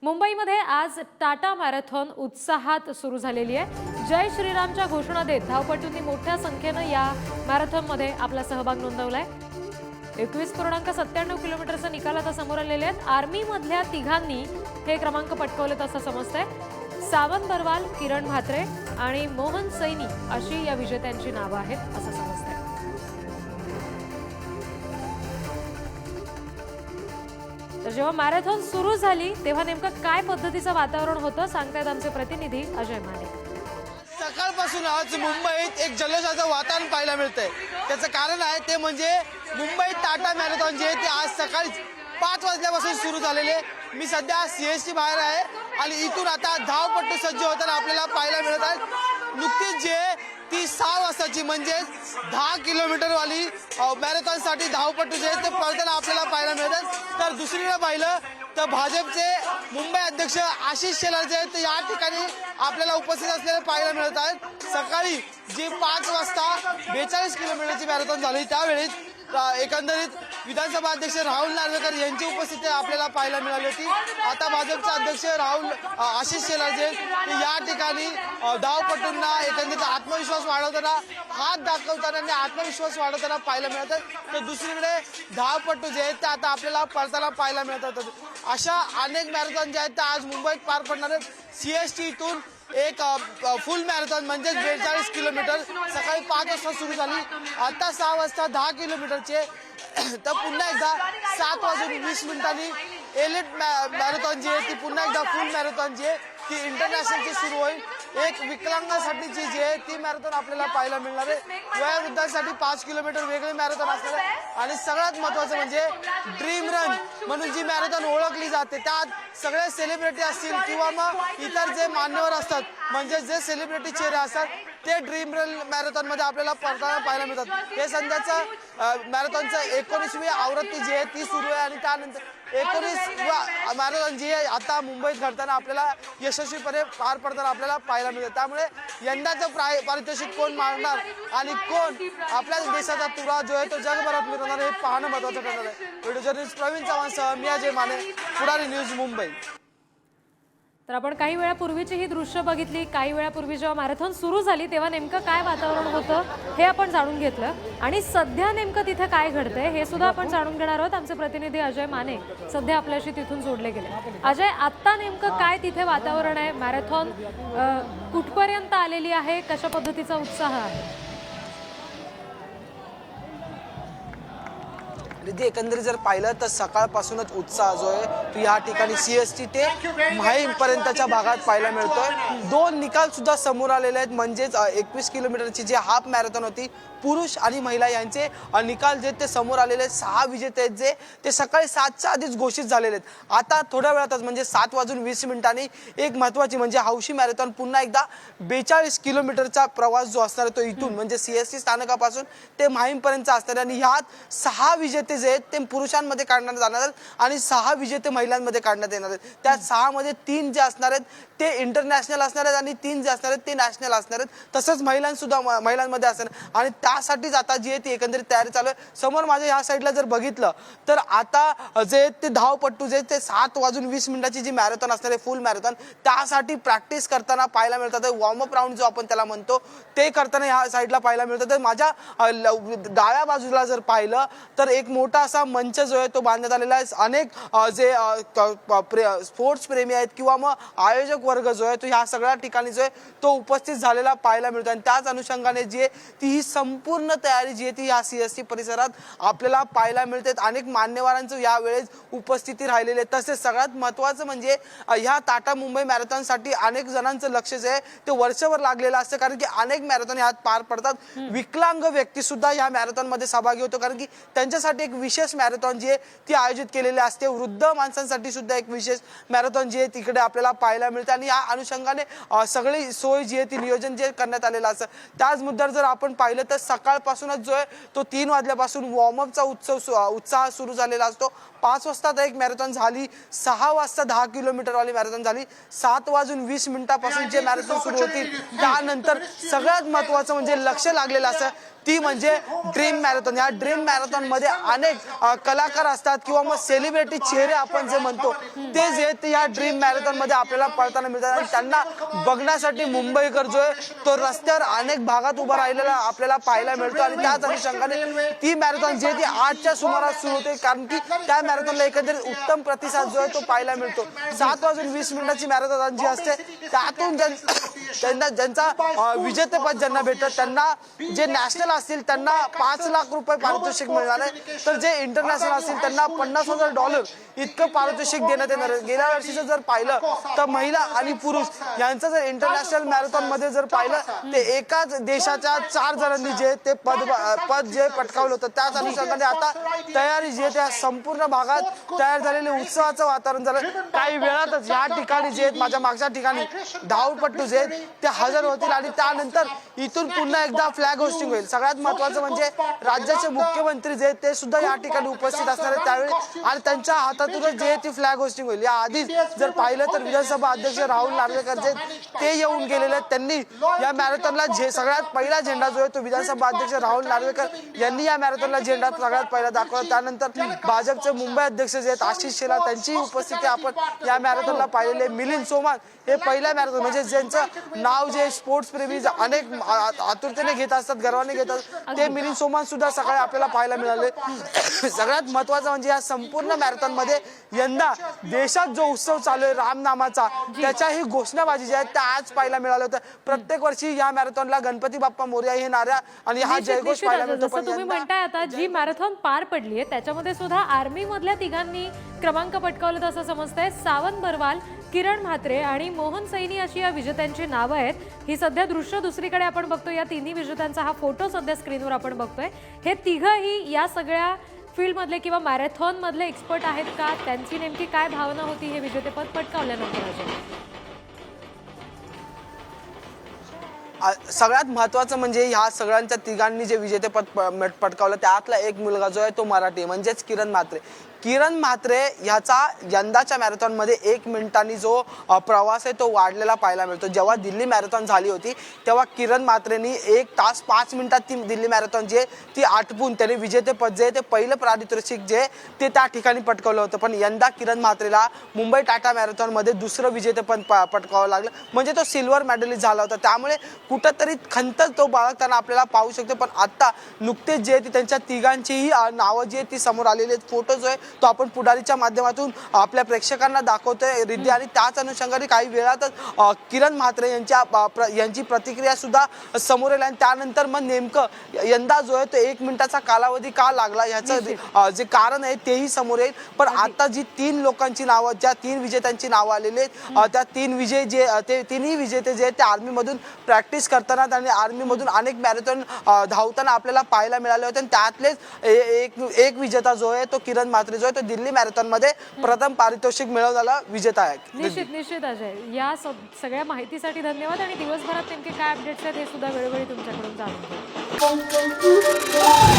मुंबईमध्ये आज टाटा मॅरेथॉन उत्साहात सुरू झालेली आहे। जय श्रीरामच्या घोषणा देत धावपटूंनी मोठ्या संख्येने या मॅरेथॉनमध्ये आपला सहभाग नोंदवलाय। 21.97 किलोमीटरचा निकाल आता समोर आलेले आहेत। आर्मी मधल्या तिघांनी हे क्रमांक पटकावलेत असं समजतंय। सावंत बरवाल, किरण म्हात्रे आणि मोहन सैनी अशी या विजेत्यांची नावं आहेत असं समजतंय। तर जेव्हा मॅरेथॉन सुरू झाली तेव्हा नेमकं काय पद्धतीचं वातावरण होतं सांगतायत आमचे प्रतिनिधी अजय माने। सकाळपासून आज मुंबईत एक जल्लोषाचं वातावरण पाहायला मिळतंय। त्याचं कारण आहे ते म्हणजे मुंबईत टाटा मॅरेथॉन जे आहे ते आज सकाळी 5 वाजल्यापासून सुरू झालेले। मी सध्या CST बाहेर आहे आणि इथून आता धावपट्टू सज्ज होताना आपल्याला पाहायला मिळत आहे। नुकतीच जे ती 6 वाजताची म्हणजे 10 किलोमीटरवाली मॅरेथॉनसाठी धावपट्टू जे ते पळताना आपल्याला पाहायला मिळतात। तर दुसरीकडे पाहिलं तर भाजपचे मुंबई अध्यक्ष आशिष शेलार जे आहेत या ठिकाणी आपल्याला उपस्थित असलेले पाहायला मिळत आहेत। सकाळी जी 5 वाजता 42 किलोमीटरची मॅरेथॉन झाली त्यावेळी एकंदरीत विधानसभा अध्यक्ष राहुल नार्वेकर यांची उपस्थिती आपल्याला पाहायला मिळाली होती। आता भाजपचे अध्यक्ष आशिष शेलार जे या ठिकाणी धावपटूंना एकंदरीत आत्मविश्वास वाढवताना हात दाखवताना आणि आत्मविश्वास वाढवताना पाहायला मिळतात। तर दुसरीकडे धावपटू जे आहेत ते आता आपल्याला पळताना पाहायला मिळतात। अशा अनेक मॅरेथॉन जे आहेत ते आज मुंबईत पार पडणार आहेत। CST इथून एक फुल मॅरेथॉन म्हणजे 42 किलोमीटर सकाळी 5 वाजता सुरू झाली। आता 6 वाजता 10 किलोमीटरचे तर पुन्हा एकदा 7 वाजून 20 मिनिटांनी एलिट मॅरेथॉन जी आहे ती पुन्हा एकदा फुल मॅरेथॉन जी आहे ती इंटरनॅशनलची सुरू होईल। एक विकलांगांसाठीची जी आहे ती मॅरेथॉन आपल्याला पाहायला मिळणार आहे। वयोवृद्धांसाठी 5 किलोमीटर वेगळी मॅरेथॉन असणार आहे आणि सगळ्यात महत्त्वाचं म्हणजे ड्रीम रन म्हणून जी मॅरेथॉन ओळखली जाते त्यात सगळे सेलिब्रिटी असतील किंवा मग इतर जे मान्यवर असतात म्हणजे जे सेलिब्रिटी चेहरे असतात ते ड्रीम रन मॅरेथॉन मध्ये आपल्याला पळताना पाहायला मिळतात। हे सध्याचं मॅरेथॉनचं 19वी आवृत्ती जी आहे ती सुरू आहे आणि त्यानंतर 19 मॅरेथॉन जी आहे आता मुंबईत घडताना आपल्याला यशस्वीपणे पार पडताना आपल्याला पाहायला मिळतं। त्यामुळे यंदाचं पारितोषिक कोण मारणार आणि कोण आपल्या देशाचा तुरा जो आहे तो जगभरात मिरवणार हे पाहणं महत्त्वाचं ठरणार आहे। व्हिडिओ जर्नलिस्ट प्रवीण चव्हाणसह मी अजय माने, पुढारी न्यूज मुंबई। तर आपण काही वेळापूर्वीची ही दृश्य बघितली। काही वेळापूर्वी जेव्हा मॅरेथॉन सुरू झाली तेव्हा नेमकं काय वातावरण होतं हे आपण जाणून घेतलं आणि सध्या नेमकं तिथे काय घडतंय हे सुद्धा आपण जाणून घेणार आहोत। आमचे प्रतिनिधी अजय माने सध्या आपल्याशी तिथून जोडले गेले। अजय, आता नेमकं काय तिथे वातावरण आहे? मॅरेथॉन कुठपर्यंत आलेली आहे? कशा पद्धतीचा उत्साह आहे? एकंदरीत जर पाहिलं तर सकाळपासूनच उत्साह जो आहे तो या ठिकाणी CST ते माहीम पर्यंतच्या भागात पाहायला मिळतोय। 2 निकाल सुद्धा समोर आलेले आहेत म्हणजेच 21 किलोमीटरची जी हाफ मॅरेथॉन होती पुरुष आणि महिला यांचे निकाल जे ते समोर आलेले आहेत। 6 विजेते आहेत जे ते सकाळी 7च्या आधीच घोषित झालेले आहेत। आता थोड्या वेळातच म्हणजे 7 वाजून 20 मिनिटांनी एक महत्त्वाची म्हणजे हौशी मॅरेथॉन पुन्हा एकदा 42 किलोमीटरचा प्रवास जो असणार तो इथून म्हणजे CST स्थानकापासून ते माहीम पर्यंत असणार आणि ह्यात 6 विजेते जे आहेत ते पुरुषांमध्ये काढण्यात जाणार आहेत आणि 6 विजेते महिलांमध्ये काढण्यात येणार आहेत। त्या 6 मध्ये 3 जे असणार आहेत ते इंटरनॅशनल असणार आहेत आणि 3 जे असणार आहेत ते नॅशनल असणार आहेत। तसंच महिलांमध्ये असणार आणि त्यासाठीच आता जी आहे ती एकंदरीत तयारी चालू आहे। समोर माझ्या ह्या साईडला जर बघितलं तर आता जे ते धावपट्टू जे ते 7 वाजून 20 मिनिटाची जी मॅरेथॉन असणार आहे फुल मॅरेथॉन त्यासाठी प्रॅक्टिस करताना पाहायला मिळतात। वॉर्मअप राऊंड जो आपण त्याला म्हणतो ते करताना ह्या साईडला पाहायला मिळतं। तर माझ्या डाव्या बाजूला जर पाहिलं तर एक मोठा असा मंच जो आहे तो बांधण्यात आलेला आहे। अनेक जे स्पोर्ट्स प्रेमी आहेत किंवा मग आयोजक वर्ग जो आहे तो ह्या सगळ्या ठिकाणी जो आहे तो उपस्थित झालेला पाहायला मिळतो आणि त्याच अनुषंगाने जी आहे ती ही संपूर्ण तयारी जी आहे ती या CST परिसरात आपल्याला पाहायला मिळते। अनेक मान्यवरांचं यावेळेस उपस्थिती राहिलेली आहे। तसेच सगळ्यात महत्त्वाचं म्हणजे ह्या टाटा मुंबई मॅरेथॉनसाठी अनेक जणांचं लक्ष जे आहे ते वर्षभर लागलेलं असतं कारण की अनेक मॅरेथॉन ह्यात पार पडतात। विकलांग व्यक्ती सुद्धा या मॅरेथॉन मध्ये सहभागी होतो कारण की त्यांच्यासाठी एक विशेष मॅरेथॉन जी आहे ती आयोजित केलेली असते। वृद्ध माणसांसाठी सुद्धा एक विशेष मॅरेथॉन जी आहे तिकडे आपल्याला पाहायला मिळते आणि या अनुषंगाने सगळी सोय जी आहे ती नियोजन जे करण्यात आलेलं असतं। त्याच मुद्द्यावर जर आपण पाहिलं तर सकाळपासूनच जो आहे तो 3 वाजल्यापासून वॉर्मअपचा उत्साह सुरू झालेला असतो। 5 वाजता एक मॅरेथॉन झाली, 6 वाजता 10 किलोमीटरवाली मॅरेथॉन झाली, 7 वाजून 20 मिनिटापासून जे मॅरेथॉन सुरू होती त्यानंतर सगळ्यात महत्त्वाचं म्हणजे लक्ष लागलेलं असं ती म्हणजे ड्रीम मॅरेथॉन. या ड्रीम मॅरेथॉन मध्ये अनेक कलाकार असतात किंवा मग सेलिब्रिटी चेहरे आपण जे म्हणतो ते जे ते या ड्रीम मॅरेथॉन मध्ये आपल्याला पळताना मिळतात आणि त्यांना बघण्यासाठी मुंबईकर जो आहे तो रस्त्यावर अनेक भागात उभा राहिलेला आपल्याला पाहायला मिळतो. आणि त्याच अनुषंगाने ती मॅरेथॉन जे ती 8च्या सुमारास सुरू होते, कारण की त्या मॅरेथॉनला एकंदरीत उत्तम प्रतिसाद जो आहे तो पाहायला मिळतो. 7:20 मॅरेथॉन जी असते त्यातून त्यांना ज्यांचा विजेतेपद ज्यांना भेटतं त्यांना जे नॅशनल असतील त्यांना 5 लाख रुपये पारितोषिक मिळणार आहे, तर जे इंटरनॅशनल असतील त्यांना $50,000 इतकं पारितोषिक देण्यात येणार आहे. गेल्या वर्षीचं जर पाहिलं तर महिला आणि पुरुष यांचं जर इंटरनॅशनल मॅरेथॉन मध्ये जर पाहिलं ते एकाच देशाच्या 4 जणांनी जे ते पद जे पटकावलं होतं. त्याच अनुषंगाने आता तयारी जे त्या संपूर्ण भागात तयार झालेले उत्सवाचं वातावरण झालं. काही वेळातच या ठिकाणी जे माझ्या मागच्या ठिकाणी धावपट्टू जे ते हजर होतील आणि त्यानंतर इथून पुन्हा एकदा फ्लॅग होस्टिंग होईल. सगळ्यात महत्वाचं म्हणजे राज्याचे मुख्यमंत्री जे ते सुद्धा या ठिकाणी उपस्थित असणार आहेत त्यावेळी आणि त्यांच्या हातातूनच जे ती फ्लॅग होस्टिंग होईल. या आधीच जर पाहिलं तर विधानसभा अध्यक्ष राहुल नार्वेकर जे ते येऊन गेलेले आहेत. त्यांनी या मॅरेथॉनला सगळ्यात पहिला झेंडा जो आहे तो विधानसभा अध्यक्ष राहुल नार्वेकर यांनी या मॅरेथॉनला झेंडा सगळ्यात पहिला दाखवला. त्यानंतर भाजपचे मुंबई अध्यक्ष जे आहेत आशिष शेलार त्यांची उपस्थिती आपण या मॅरेथॉनला पाहिलेले. मिलिंद सोमण हे पहिल्या मॅरेथॉन म्हणजे ज्यांचं नाव जे स्पोर्ट्स प्रेमी अनेक आतुरतेने घेत असतात, गर्वाने घेत असतात, ते मिलिंद सोमण सुद्धा सकाळी आपल्याला पाहायला मिळाले. सगळ्यात महत्वाचं म्हणजे या संपूर्ण मॅरेथॉन मध्ये यंदा देशात जो उत्सव चालू आहे रामनामाचा त्याच्याही घोषणाबाजी ज्या आहेत त्या आज पाहायला मिळाल्या होत्या. प्रत्येक वर्षी या मॅरेथॉनला गणपती बाप्पा मोरया हे नाऱ्या आणि हा जयघोष पाहायला मिळतो. जसं तुम्ही म्हणताय आता जी मॅरेथॉन पार पडली आहे त्याच्यामध्ये सुद्धा आर्मी मधल्या तिघांनी क्रमांक पटकावले असं समजतंय. सावंत बरवाल, किरण म्हात्रे आणि मोहन सैनी अशी या विजेत्यांची नावं आहेत. ही सध्या दृश्य दुसरीकडे आपण बघतोय. या तिन्ही विजेत्यांचा हा फोटो सध्या स्क्रीनवर आपण बघतोय. हे तिघही या सगळ्या फील्ड मधले किंवा मॅरेथॉन मधले एक्सपर्ट आहेत का? त्यांची नेमकी काय भावना होती हे विजेतेपद पटकावल्यानंतर? सगळ्यात महत्वाचं म्हणजे ह्या सगळ्यांच्या तिघांनी जे विजेतेपद पटकावलं त्यातला एक मुलगा जो आहे तो मराठी म्हणजेच किरण म्हात्रे. किरण म्हात्रे ह्याचा यंदाच्या मॅरेथॉन मध्ये 1 मिनिटांनी जो प्रवास आहे तो वाढलेला पाहायला मिळतो. जेव्हा दिल्ली मॅरेथॉन झाली होती तेव्हा किरण म्हात्रेनी 1 तास 5 मिनिटात ती दिल्ली मॅरेथॉन जे ती आटपून त्याने विजेतेपद जे ते पहिलं पारितोषिक जे ते त्या ठिकाणी पटकावलं होतं. पण यंदा किरण म्हात्रेला मुंबई टाटा मॅरेथॉन मध्ये दुसरं विजेतेपद पटकावं लागलं म्हणजे तो सिल्वर मेडलिस्ट झाला होता. त्यामुळे कुठंतरी खंत तो बाळगताना आपल्याला पाहू शकतो. पण आता नुकतेच जे त्यांच्या तिघांचीही नावं जी ती समोर आलेली आहेत. फोटो जो आहे तो आपण पुढारीच्या माध्यमातून आपल्या प्रेक्षकांना दाखवतोय रिद्धी आणि त्याच अनुषंगाने काही वेळातच किरण म्हात्रे यांची प्रतिक्रिया सुद्धा समोर येईल आणि त्यानंतर मग नेमकं यंदा जो आहे तो 1 मिनिटाचा कालावधी का लागला ह्याचं जे कारण आहे तेही समोर येईल. पण आता जी 3 लोकांची नावं ज्या 3 विजेत्यांची नावं आलेली आहेत त्या 3 विजय जे ते तिन्ही विजेते जे ते आर्मी मधून प्रॅक्टिस करताना आणि आर्मी मधून अनेक मॅरेथॉन धावताना आपल्याला पाहायला मिळाले होते. आणि त्यातलेच एक विजेता जो आहे तो किरण म्हात्रे जो आहे तो दिल्ली मॅरेथॉन मध्ये प्रथम पारितोषिक मिळवणारा विजेता आहे. निश्चित अजय, या सगळ्या माहितीसाठी धन्यवाद. आणि दिवसभरात नेमके काय अपडेट्स आहेत हे सुद्धा वेळोवेळी तुमच्याकडून जाणून घेऊ.